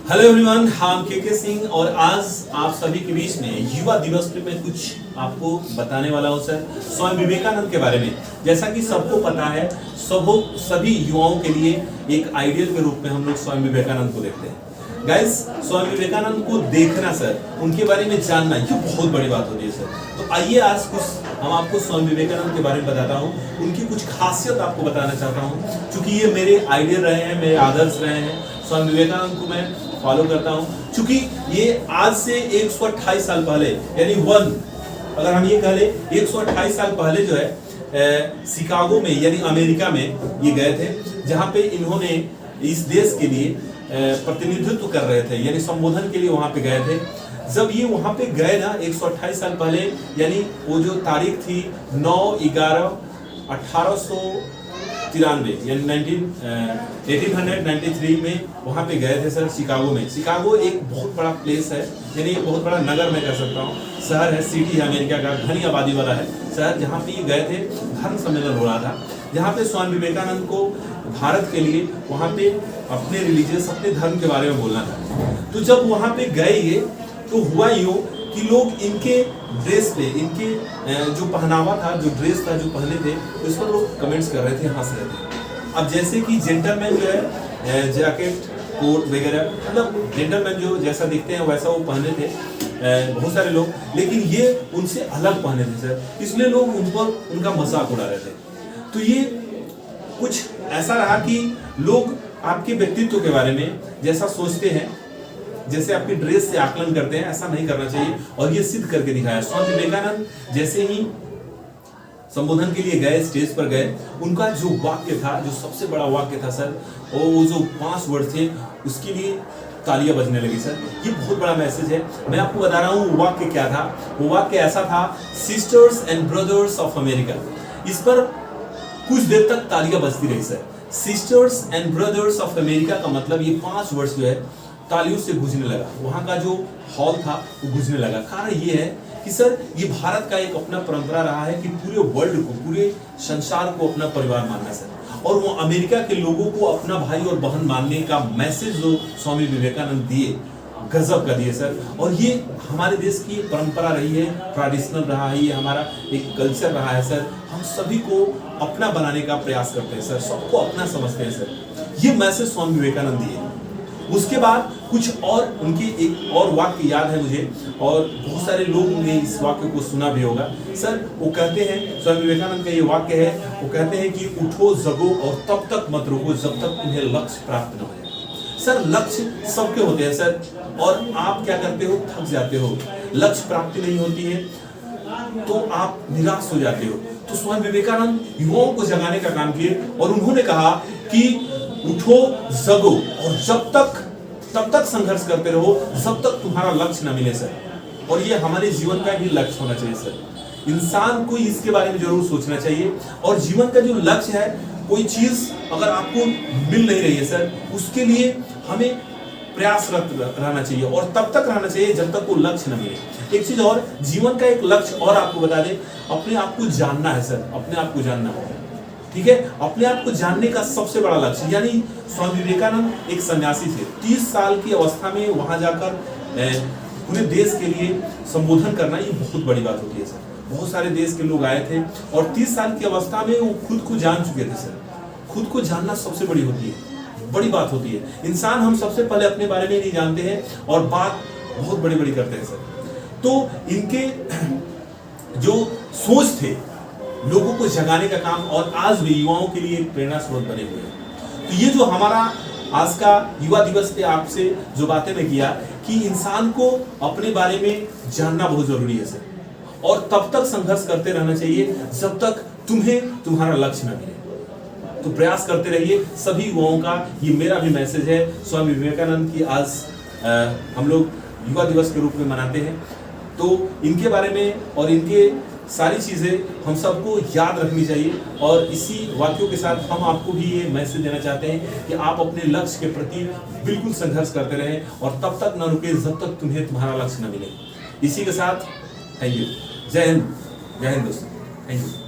Hello everyone, हम के सिंह और आज आप सभी के बीच में युवा दिवस पे मैं कुछ आपको बताने वाला हूँ सर, स्वामी विवेकानंद के बारे में। जैसा कि सबको पता है, सभी युवाओं के लिए एक आइडियल के रूप में हम लोग स्वामी विवेकानंद को देखते हैं। गाइस, स्वामी विवेकानंद को देखना सर, उनके बारे में जानना, ये बहुत बड़ी बात होती है सर। तो आइए आज कुछ हम आपको स्वामी विवेकानंद के बारे में बताता हूँ, उनकी कुछ खासियत आपको बताना चाहता हूँ। क्योंकि ये मेरे आइडियल रहे हैं, मेरे आदर्श रहे हैं। स्वामी विवेकानंद को मैं फॉलो करता हूँ क्योंकि ये आज से 128 साल पहले, यानी अगर हम ये कह ले 128 साल पहले जो है शिकागो में यानी अमेरिका में ये गए थे, जहाँ पे इन्होंने इस देश के लिए प्रतिनिधित्व कर रहे थे, यानी संबोधन के लिए वहां पे गए थे। जब ये वहां पे गए ना 128 साल पहले, यानी वो जो तारीख थी 9/11/1893 यानी 1893 में वहां पे गए थे सर, शिकागो में। शिकागो एक बहुत बड़ा प्लेस है, यानी एक बहुत बड़ा नगर मैं कह सकता हूँ, शहर है, सिटी है, अमेरिका का घनी आबादी वाला है शहर, जहाँ पे ये गए थे। धर्म सम्मेलन हो रहा था, जहाँ पे स्वामी विवेकानंद को भारत के लिए वहाँ पे अपने रिलीजियस, अपने धर्म के बारे में बोलना था। तो जब वहाँ पे गए ये, तो हुआ यूँ कि लोग इनके ड्रेस पे, इनके जो पहनावा था, जो ड्रेस था, जो पहने थे, उस पर लोग कमेंट्स कर रहे थे, हंस रहे थे। अब जैसे कि जेंटलमैन जो है जैकेट, कोट वगैरह, मतलब जेंटलमैन जो जैसा दिखते हैं वैसा वो पहने थे बहुत सारे लोग, लेकिन ये उनसे अलग पहने थे सर, इसलिए लोग उन पर उनका मजाक उड़ा रहे थे। तो ये कुछ ऐसा रहा कि लोग आपके व्यक्तित्व के बारे में जैसा सोचते हैं, जैसे आपकी ड्रेस से आकलन करते हैं, ऐसा नहीं करना चाहिए। और ये सिद्ध करके दिखाया स्वामी विवेकानंद। जैसे ही संबोधन के लिए गए, स्टेज पर गए, उनका जो वाक्य था, जो सबसे बड़ा वाक्य था सर, वो जो 5 वर्ड थे, उसके लिए तालियां बजने लगी सर। ये बहुत बड़ा मैसेज है। मैं आपको बता रहा हूँ वो वाक्य क्या था। वो वाक्य ऐसा था, sisters and brothers of America. इस पर कुछ देर तक तालियां बजती रही sir. Sisters and brothers of America का मतलब ये 5 वर्ष जो है तालियों से गूंजने लगा। वहां का जो हॉल था वो गूंजने लगा। कारण ये है कि सर, ये भारत का एक अपना परंपरा रहा है कि पूरे वर्ल्ड को, पूरे संसार को अपना परिवार मानना सर। और वो अमेरिका के लोगों को अपना भाई और बहन मानने का मैसेज जो स्वामी विवेकानंद दिए, गजब का दिए सर। और ये हमारे देश की परंपरा रही है, ट्रेडिशनल रहा है, ये हमारा एक कल्चर रहा है सर। हम सभी को अपना बनाने का प्रयास करते हैं सर, सबको अपना समझते हैं सर। ये मैसेज स्वामी विवेकानंद दिए। उसके बाद कुछ और उनकी एक और वाक्य याद है मुझे, और बहुत सारे लोगों ने इस वाक्य को सुना भी होगा सर। वो कहते हैं, स्वामी विवेकानंद का ये वाक्य है, वो कहते हैं कि उठो, जगो और तब तक मत रुको जब तक तुम्हें लक्ष्य प्राप्त न हो जाए। सर, लक्ष्य सबके होते हैं सर, और आप क्या करते हो, थक जाते हो, लक्ष्य प्राप्ति नहीं होती है तो आप निराश हो जाते हो। तो स्वामी विवेकानंद युवाओं को जगाने का काम किए, और उन्होंने कहा कि उठो, जगो और तब तक संघर्ष करते रहो जब तक तुम्हारा लक्ष्य न मिले सर। और ये हमारे जीवन का भी लक्ष्य होना चाहिए सर। इंसान को इसके बारे में जरूर सोचना चाहिए। और जीवन का जो लक्ष्य है, कोई चीज अगर आपको मिल नहीं रही है सर, उसके लिए हमें प्रयासरत रहना चाहिए, और तब तक रहना चाहिए जब तक वो लक्ष्य न मिले। एक चीज और, जीवन का एक लक्ष्य और आपको बता दें, अपने आप को जानना है सर, अपने आप को जानना है, ठीक है। अपने आप को जानने का सबसे बड़ा लक्ष्य, यानी स्वामी विवेकानंद एक सन्यासी थे। 30 साल की अवस्था में वहां जाकर पूरे देश के लिए संबोधन करना, ये बहुत बड़ी बात होती है सर। बहुत सारे देश के लोग आए थे, और 30 साल की अवस्था में वो खुद को जान चुके थे सर। खुद को जानना सबसे बड़ी होती है, बड़ी बात होती है। इंसान हम सबसे पहले अपने बारे में नहीं जानते हैं, और बात बहुत बड़ी बड़ी करते हैं सर। तो इनके जो सोच थे, लोगों को जगाने का काम, और आज भी युवाओं के लिए प्रेरणा स्रोत बने हुए हैं। तो ये जो हमारा आज का युवा दिवस पे आपसे जो बातें मैं किया, कि इंसान को अपने बारे में जानना बहुत जरूरी है सर, और तब तक संघर्ष करते रहना चाहिए जब तक तुम्हें तुम्हारा लक्ष्य न मिले। तो प्रयास करते रहिए सभी युवाओं का, ये मेरा भी मैसेज है। स्वामी विवेकानंद की आज हम लोग युवा दिवस के रूप में मनाते हैं, तो इनके बारे में और इनके सारी चीज़ें हम सबको याद रखनी चाहिए। और इसी वाक्यों के साथ हम आपको भी ये मैसेज देना चाहते हैं कि आप अपने लक्ष्य के प्रति बिल्कुल संघर्ष करते रहें, और तब तक न रुके जब तक तुम्हें तुम्हारा लक्ष्य न मिले। इसी के साथ थैंक यू। जय हिंद दोस्तों, थैंक यू।